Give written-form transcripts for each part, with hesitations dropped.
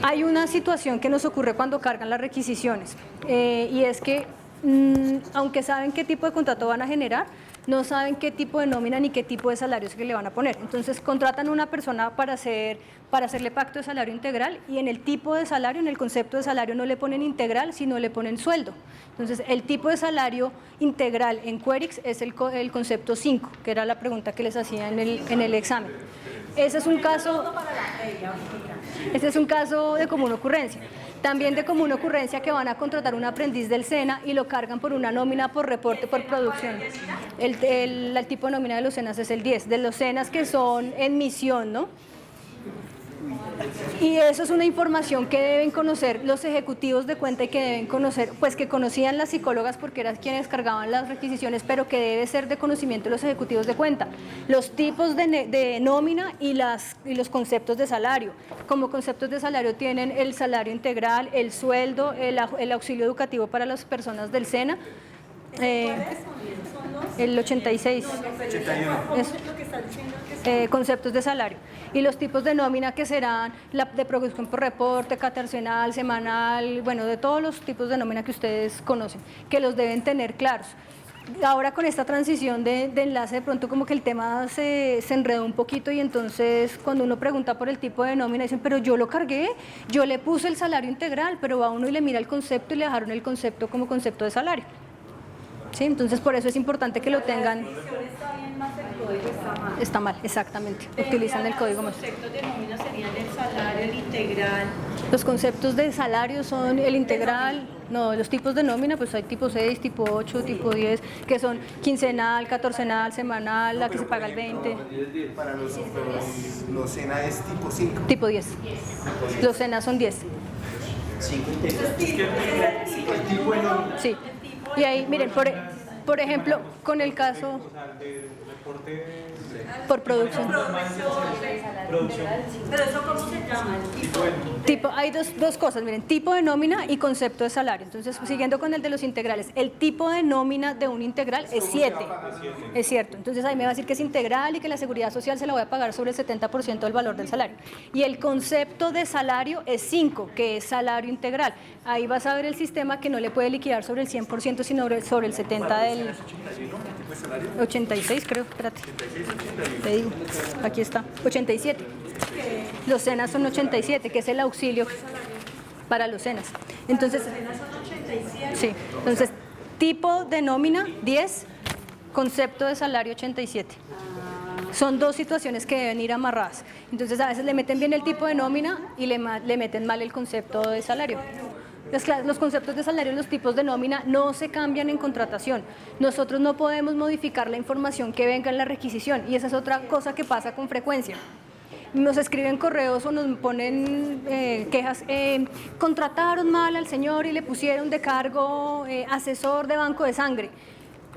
Hay una situación que nos ocurre cuando cargan las requisiciones y es que aunque saben qué tipo de contrato van a generar, no saben qué tipo de nómina ni qué tipo de salarios que le van a poner. Entonces contratan a una persona para hacerle pacto de salario integral y en el tipo de salario, en el concepto de salario no le ponen integral, sino le ponen sueldo. Entonces el tipo de salario integral en Querix es el concepto 5, que era la pregunta que les hacía en el examen. Ese es un caso de común ocurrencia. También de común ocurrencia que van a contratar un aprendiz del SENA y lo cargan por una nómina por reporte por producción. El tipo de nómina de los SENAs es el 10, de los SENAs que son en misión, ¿no? Y eso es una información que deben conocer los ejecutivos de cuenta y que deben conocer, pues que conocían las psicólogas porque eran quienes cargaban las requisiciones, pero que debe ser de conocimiento de los ejecutivos de cuenta. Los tipos de nómina y los conceptos de salario. Como conceptos de salario tienen el salario integral, el sueldo, el auxilio educativo para las personas del SENA. El 86. Conceptos de salario. Y los tipos de nómina que serán la de producción por reporte, catorcenal, semanal, bueno, de todos los tipos de nómina que ustedes conocen, que los deben tener claros. Ahora con esta transición de enlace, de pronto como que el tema se enredó un poquito y entonces cuando uno pregunta por el tipo de nómina dicen, pero yo lo cargué, yo le puse el salario integral, pero va uno y le mira el concepto y le dejaron el concepto como concepto de salario. ¿Sí? Entonces por eso es importante que lo tengan. Está mal, exactamente. Utilizan el código más. Los conceptos de nómina serían el salario, el integral. Los conceptos de salario son el integral, no, los tipos de nómina, pues hay tipo 6, tipo 8, tipo 10, que son quincenal, catorcenal, semanal, la que se paga el 20. Para los SENA es tipo 5. Tipo 10. Los SENA son 10. 5 integral. El tipo de nómina. Sí. Y ahí, miren, por ejemplo, con el caso por producción. Pero eso ¿cómo se llama? Hay dos cosas, miren, tipo de nómina y concepto de salario. Entonces, siguiendo con el de los integrales, el tipo de nómina de un integral es 7, es cierto. Entonces ahí me va a decir que es integral y que la seguridad social se la voy a pagar sobre el 70% del valor del salario. Y el concepto de salario es 5, que es salario integral. Ahí vas a ver el sistema que no le puede liquidar sobre el 100%, sino sobre el 70% del 86, creo, espérate. Te digo, aquí está, 87. Los SENAs son 87, que es el auxilio para los SENAs. Entonces, sí, entonces tipo de nómina 10, concepto de salario 87. Son dos situaciones que deben ir amarradas. Entonces a veces le meten bien el tipo de nómina y le meten mal el concepto de salario. Los conceptos de salario y los tipos de nómina no se cambian en contratación. Nosotros no podemos modificar la información que venga en la requisición y esa es otra cosa que pasa con frecuencia. Nos escriben correos o nos ponen quejas, contrataron mal al señor y le pusieron de cargo asesor de banco de sangre.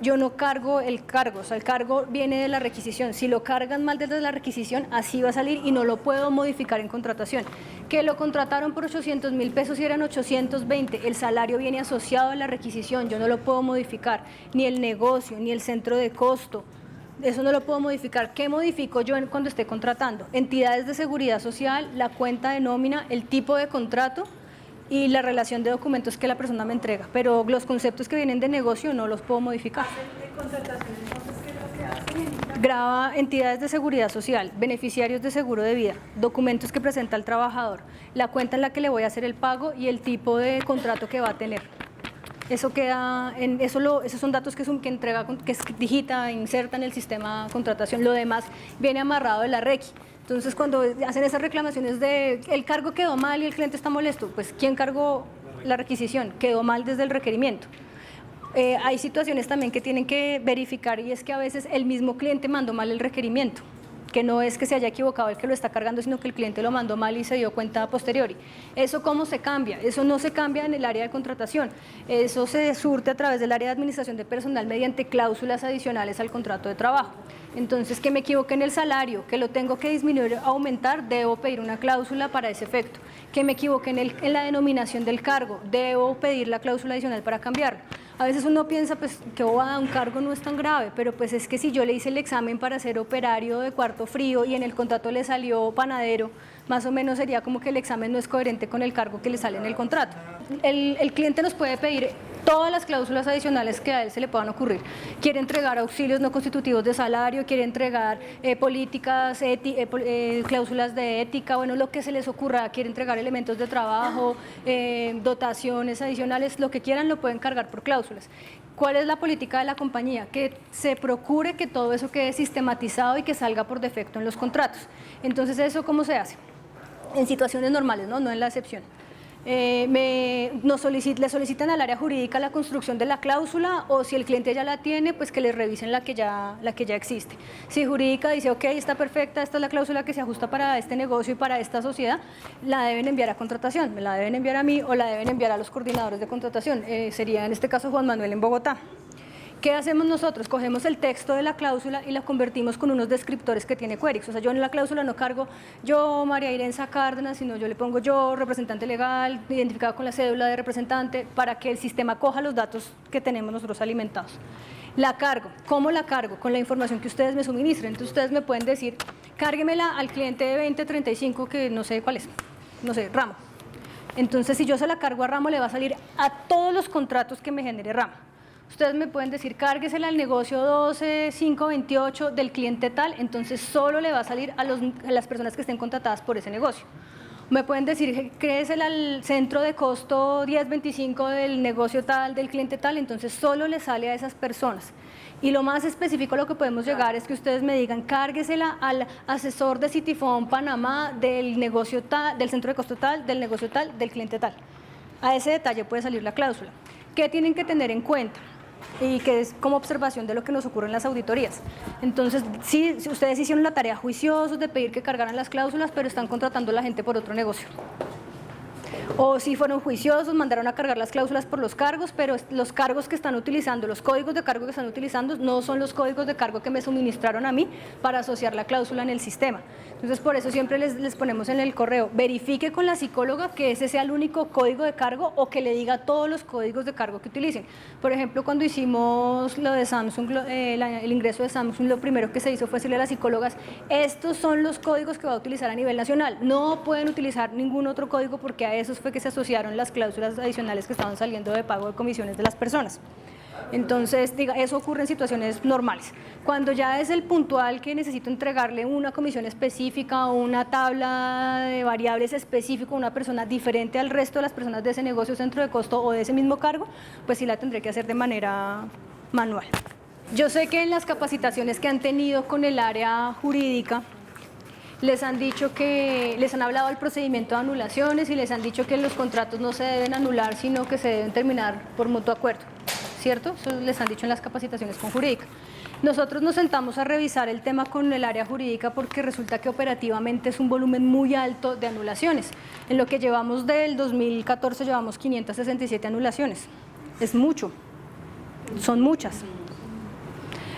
Yo no cargo el cargo, o sea, el cargo viene de la requisición. Si lo cargan mal desde la requisición, así va a salir y no lo puedo modificar en contratación. Que lo contrataron por 800.000 pesos y eran 820, el salario viene asociado a la requisición, yo no lo puedo modificar, ni el negocio, ni el centro de costo. Eso no lo puedo modificar. ¿Qué modifico yo cuando esté contratando? Entidades de seguridad social, la cuenta de nómina, el tipo de contrato y la relación de documentos que la persona me entrega. Pero los conceptos que vienen de negocio no los puedo modificar. Graba entidades de seguridad social, beneficiarios de seguro de vida, documentos que presenta el trabajador, la cuenta en la que le voy a hacer el pago y el tipo de contrato que va a tener. Eso queda, esos son datos que entrega, que digita, inserta en el sistema de contratación. Lo demás viene amarrado de la REQI. Entonces, cuando hacen esas reclamaciones de el cargo quedó mal y el cliente está molesto, pues ¿quién cargó la requisición? Quedó mal desde el requerimiento. Hay situaciones también que tienen que verificar y es que a veces el mismo cliente mandó mal el requerimiento, que no es que se haya equivocado el que lo está cargando, sino que el cliente lo mandó mal y se dio cuenta a posteriori. ¿Eso cómo se cambia? Eso no se cambia en el área de contratación, eso se surte a través del área de administración de personal mediante cláusulas adicionales al contrato de trabajo. Entonces, que me equivoqué en el salario, que lo tengo que disminuir o aumentar, debo pedir una cláusula para ese efecto. Que me equivoqué en la denominación del cargo, debo pedir la cláusula adicional para cambiarlo. A veces uno piensa pues que un cargo no es tan grave, pero pues es que si yo le hice el examen para ser operario de cuarto frío y en el contrato le salió panadero, más o menos sería como que el examen no es coherente con el cargo que le sale en el contrato. El cliente nos puede pedir todas las cláusulas adicionales que a él se le puedan ocurrir. Quiere entregar auxilios no constitutivos de salario, quiere entregar políticas, cláusulas de ética, bueno, lo que se les ocurra, quiere entregar elementos de trabajo, dotaciones adicionales, lo que quieran lo pueden cargar por cláusulas. ¿Cuál es la política de la compañía? Que se procure que todo eso quede sistematizado y que salga por defecto en los contratos. Entonces, ¿eso cómo se hace? En situaciones normales, no en la excepción. Le solicitan al área jurídica la construcción de la cláusula, o si el cliente ya la tiene, pues que le revisen la que ya existe. Si jurídica dice, ok, está perfecta, esta es la cláusula que se ajusta para este negocio y para esta sociedad, la deben enviar a contratación, me la deben enviar a mí o la deben enviar a los coordinadores de contratación, sería en este caso Juan Manuel en Bogotá. ¿Qué hacemos nosotros? Cogemos el texto de la cláusula y la convertimos con unos descriptores que tiene Querix. O sea, yo en la cláusula no cargo yo, María Irenza Cárdenas, sino yo le pongo yo, representante legal, identificado con la cédula de representante, para que el sistema coja los datos que tenemos nosotros alimentados. La cargo. ¿Cómo la cargo? Con la información que ustedes me suministren. Entonces ustedes me pueden decir, cárguemela al cliente de 2035, que no sé cuál es, no sé, Ramo. Entonces, si yo se la cargo a Ramo, le va a salir a todos los contratos que me genere Ramo. Ustedes me pueden decir, cárguesela al negocio 12528 del cliente tal, entonces solo le va a salir a las personas que estén contratadas por ese negocio. Me pueden decir, créesela al centro de costo 1025 del negocio tal, del cliente tal, entonces solo le sale a esas personas. Y lo más específico a lo que podemos llegar es que ustedes me digan, cárguesela al asesor de Citifón Panamá del negocio tal, del centro de costo tal, del negocio tal, del cliente tal. A ese detalle puede salir la cláusula. ¿Qué tienen que tener en cuenta? Y que es como observación de lo que nos ocurre en las auditorías. Entonces, sí, ustedes hicieron la tarea juiciosos de pedir que cargaran las cláusulas, pero están contratando a la gente por otro negocio. O si fueron juiciosos, mandaron a cargar las cláusulas por los cargos, pero los cargos que están utilizando, los códigos de cargo que están utilizando, no son los códigos de cargo que me suministraron a mí para asociar la cláusula en el sistema. Entonces, por eso siempre les ponemos en el correo, verifique con la psicóloga que ese sea el único código de cargo o que le diga todos los códigos de cargo que utilicen. Por ejemplo, cuando hicimos lo de Samsung, el ingreso de Samsung, lo primero que se hizo fue decirle a las psicólogas, estos son los códigos que va a utilizar a nivel nacional, no pueden utilizar ningún otro código porque a esos fue que se asociaron las cláusulas adicionales que estaban saliendo de pago de comisiones de las personas. Entonces, eso ocurre en situaciones normales. Cuando ya es el puntual que necesito entregarle una comisión específica o una tabla de variables específica a una persona diferente al resto de las personas de ese negocio, centro de costo o de ese mismo cargo, pues sí la tendré que hacer de manera manual. Yo sé que en las capacitaciones que han tenido con el área jurídica, les han dicho que, les han hablado del procedimiento de anulaciones y les han dicho que los contratos no se deben anular, sino que se deben terminar por mutuo acuerdo, ¿cierto? Eso les han dicho en las capacitaciones con jurídica. Nosotros nos sentamos a revisar el tema con el área jurídica porque resulta que operativamente es un volumen muy alto de anulaciones. En lo que llevamos del 2014 llevamos 567 anulaciones. Es mucho, son muchas.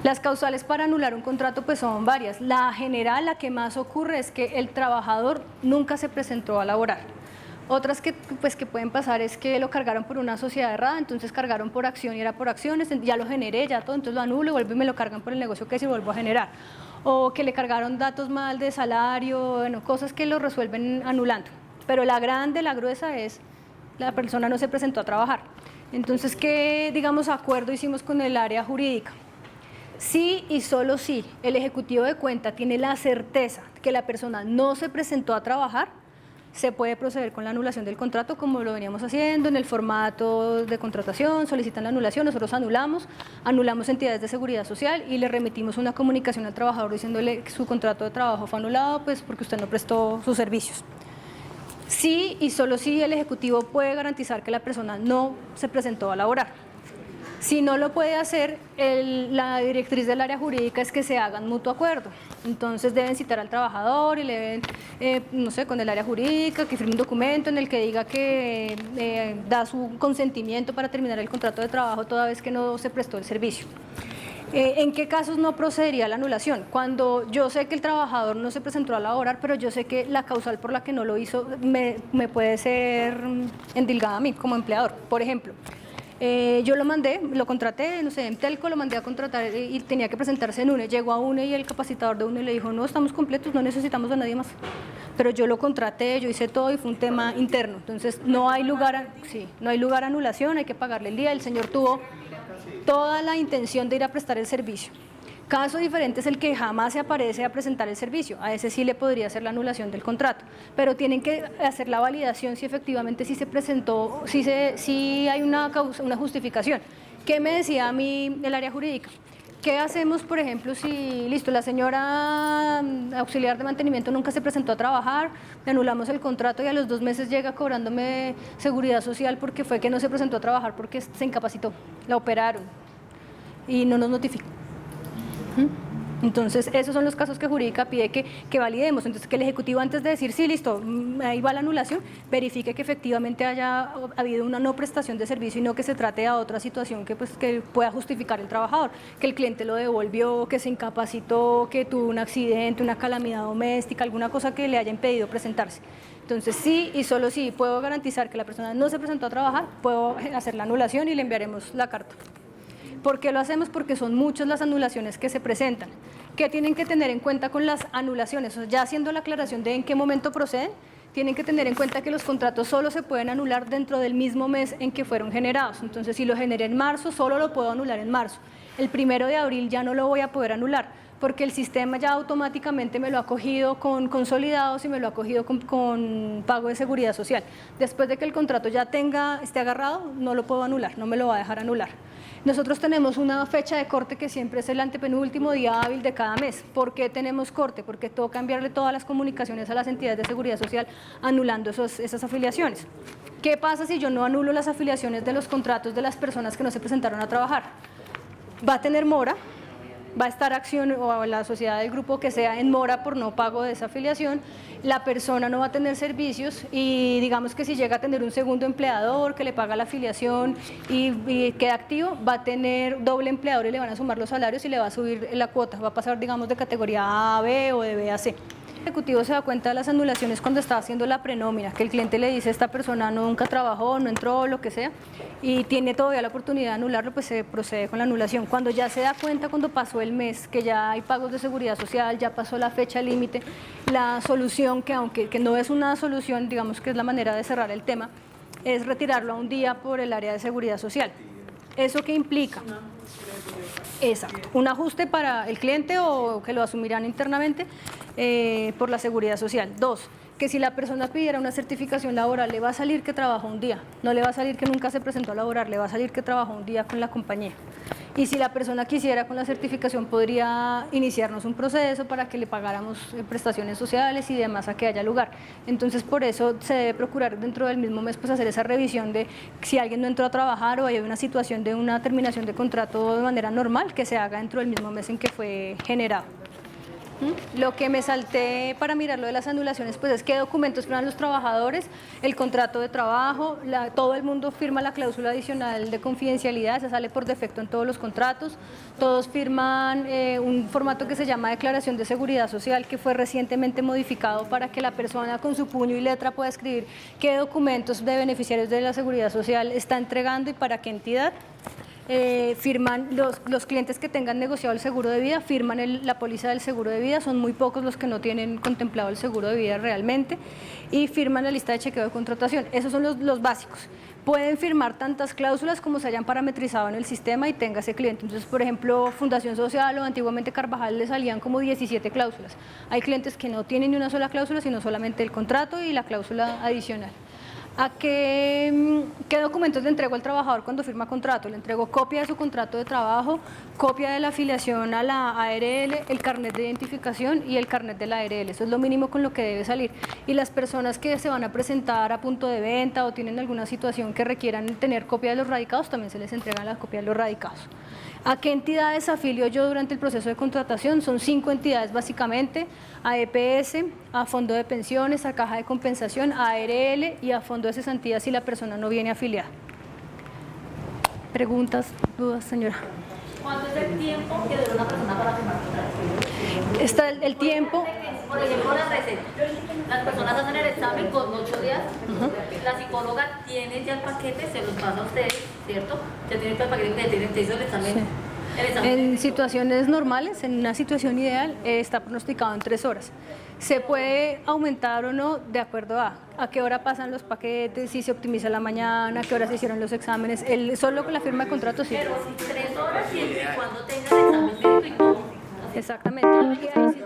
Las causales para anular un contrato pues son varias. La general, la que más ocurre es que el trabajador nunca se presentó a laborar. Otras que pueden pasar es que lo cargaron por una sociedad errada, entonces cargaron por acción y era por acciones, ya lo generé, ya todo, entonces lo anulo, vuelvo y me lo cargan por el negocio que se vuelvo a generar. O que le cargaron datos mal de salario, bueno, cosas que lo resuelven anulando. Pero la grande, la gruesa es la persona no se presentó a trabajar. Entonces, ¿qué, digamos, acuerdo hicimos con el área jurídica? Sí y solo si el ejecutivo de cuenta tiene la certeza que la persona no se presentó a trabajar, se puede proceder con la anulación del contrato como lo veníamos haciendo en el formato de contratación, solicitan la anulación, nosotros anulamos entidades de seguridad social y le remitimos una comunicación al trabajador diciéndole que su contrato de trabajo fue anulado pues porque usted no prestó sus servicios. Sí y solo si el ejecutivo puede garantizar que la persona no se presentó a laborar. Si no lo puede hacer, la directriz del área jurídica es que se hagan mutuo acuerdo. Entonces deben citar al trabajador y le deben, no sé, con el área jurídica, que firme un documento en el que diga que da su consentimiento para terminar el contrato de trabajo toda vez que no se prestó el servicio. ¿En qué casos no procedería la anulación? Cuando yo sé que el trabajador no se presentó a laborar, pero yo sé que la causal por la que no lo hizo me puede ser endilgada a mí como empleador. Por ejemplo, Yo lo contraté, no sé, en Telco lo mandé a contratar y tenía que presentarse en UNE. Llegó a UNE y el capacitador de UNE le dijo, no, estamos completos, no necesitamos a nadie más. Pero yo lo contraté, yo hice todo y fue un tema interno. Entonces no hay lugar a anulación, hay que pagarle el día. El señor tuvo toda la intención de ir a prestar el servicio. Caso diferente es el que jamás se aparece a presentar el servicio, a ese sí le podría hacer la anulación del contrato, pero tienen que hacer la validación si efectivamente sí se presentó, si hay una justificación. ¿Qué me decía a mí el área jurídica? ¿Qué hacemos, por ejemplo, si, listo, la señora auxiliar de mantenimiento nunca se presentó a trabajar, le anulamos el contrato y a los 2 meses llega cobrándome seguridad social porque fue que no se presentó a trabajar porque se incapacitó, la operaron y no nos notificó? Entonces, esos son los casos que jurídica pide que validemos. Entonces, que el Ejecutivo, antes de decir, sí, listo, ahí va la anulación, verifique que efectivamente haya habido una no prestación de servicio y no que se trate a otra situación que pueda justificar el trabajador, que el cliente lo devolvió, que se incapacitó, que tuvo un accidente, una calamidad doméstica, alguna cosa que le haya impedido presentarse. Entonces, sí y solo si puedo garantizar que la persona no se presentó a trabajar, puedo hacer la anulación y le enviaremos la carta. ¿Por qué lo hacemos? Porque son muchas las anulaciones que se presentan. ¿Qué tienen que tener en cuenta con las anulaciones? Ya haciendo la aclaración de en qué momento proceden, tienen que tener en cuenta que los contratos solo se pueden anular dentro del mismo mes en que fueron generados. Entonces, si lo generé en marzo, solo lo puedo anular en marzo. El 1 de abril ya no lo voy a poder anular, porque el sistema ya automáticamente me lo ha cogido con consolidados y me lo ha cogido con pago de seguridad social. Después de que el contrato ya esté agarrado, no lo puedo anular, no me lo va a dejar anular. Nosotros tenemos una fecha de corte que siempre es el antepenúltimo día hábil de cada mes. ¿Por qué tenemos corte? Porque toca enviarle todas las comunicaciones a las entidades de seguridad social anulando esas afiliaciones. ¿Qué pasa si yo no anulo las afiliaciones de los contratos de las personas que no se presentaron a trabajar? Va a tener mora, va a estar acción o la sociedad del grupo que sea en mora por no pago de esa afiliación, la persona no va a tener servicios y digamos que si llega a tener un segundo empleador que le paga la afiliación y queda activo, va a tener doble empleador y le van a sumar los salarios y le va a subir la cuota, va a pasar digamos de categoría A a B o de B a C. El ejecutivo se da cuenta de las anulaciones cuando está haciendo la prenómina, que el cliente le dice esta persona nunca trabajó, no entró, lo que sea, y tiene todavía la oportunidad de anularlo, pues se procede con la anulación. Cuando ya se da cuenta, cuando pasó el mes, que ya hay pagos de seguridad social, ya pasó la fecha límite, la solución, que aunque no es una solución, digamos que es la manera de cerrar el tema, es retirarlo a un día por el área de seguridad social. ¿Eso qué implica? Exacto, un ajuste para el cliente o que lo asumirán internamente por la seguridad social. 2, que si la persona pidiera una certificación laboral, le va a salir que trabajó un día, no le va a salir que nunca se presentó a laborar, le va a salir que trabajó un día con la compañía. Y si la persona quisiera con la certificación, podría iniciarnos un proceso para que le pagáramos prestaciones sociales y demás a que haya lugar. Entonces, por eso se debe procurar dentro del mismo mes pues hacer esa revisión de si alguien no entró a trabajar o hay una situación de una terminación de contrato de manera normal, que se haga dentro del mismo mes en que fue generado. Lo que me salté para mirar lo de las anulaciones, pues es qué documentos firman los trabajadores, el contrato de trabajo, todo el mundo firma la cláusula adicional de confidencialidad, se sale por defecto en todos los contratos, todos firman un formato que se llama declaración de seguridad social, que fue recientemente modificado para que la persona con su puño y letra pueda escribir qué documentos de beneficiarios de la seguridad social está entregando y para qué entidad. Firman los clientes que tengan negociado el seguro de vida, firman la póliza del seguro de vida, son muy pocos los que no tienen contemplado el seguro de vida realmente, y firman la lista de chequeo de contratación. Esos son los básicos. Pueden firmar tantas cláusulas como se hayan parametrizado en el sistema y tenga ese cliente. Entonces, por ejemplo, Fundación Social o antiguamente Carvajal le salían como 17 cláusulas. Hay clientes que no tienen ni una sola cláusula, sino solamente el contrato y la cláusula adicional. ¿A qué documentos le entrego al trabajador cuando firma contrato? Le entrego copia de su contrato de trabajo, copia de la afiliación a la ARL, el carnet de identificación y el carnet de la ARL. Eso es lo mínimo con lo que debe salir. Y las personas que se van a presentar a punto de venta o tienen alguna situación que requieran tener copia de los radicados, también se les entrega la copia de los radicados. ¿A qué entidades afilio yo durante el proceso de contratación? Son 5 entidades básicamente: a EPS, a Fondo de Pensiones, a Caja de Compensación, a ARL y a Fondo de Cesantía si la persona no viene afiliada. ¿Preguntas, dudas, señora? ¿Cuánto es el tiempo que dura una persona para firmar contrato? Está el tiempo. Por ejemplo, la receta. Las personas hacen el examen con 8 días. La psicóloga tiene ya el paquete, se los pasa a ustedes, ¿cierto? Ya tiene todo el paquete que tienen, te hizo el examen. Sí. El examen. En situaciones normales, en una situación ideal, está pronosticado en 3 horas. Se puede aumentar o no de acuerdo a qué hora pasan los paquetes, si se optimiza la mañana, a qué hora se hicieron los exámenes. Solo con la firma de contrato sí. Pero si 3 horas siempre y cuando tenga el examen médico y todo. Exactamente. Y ahí sí.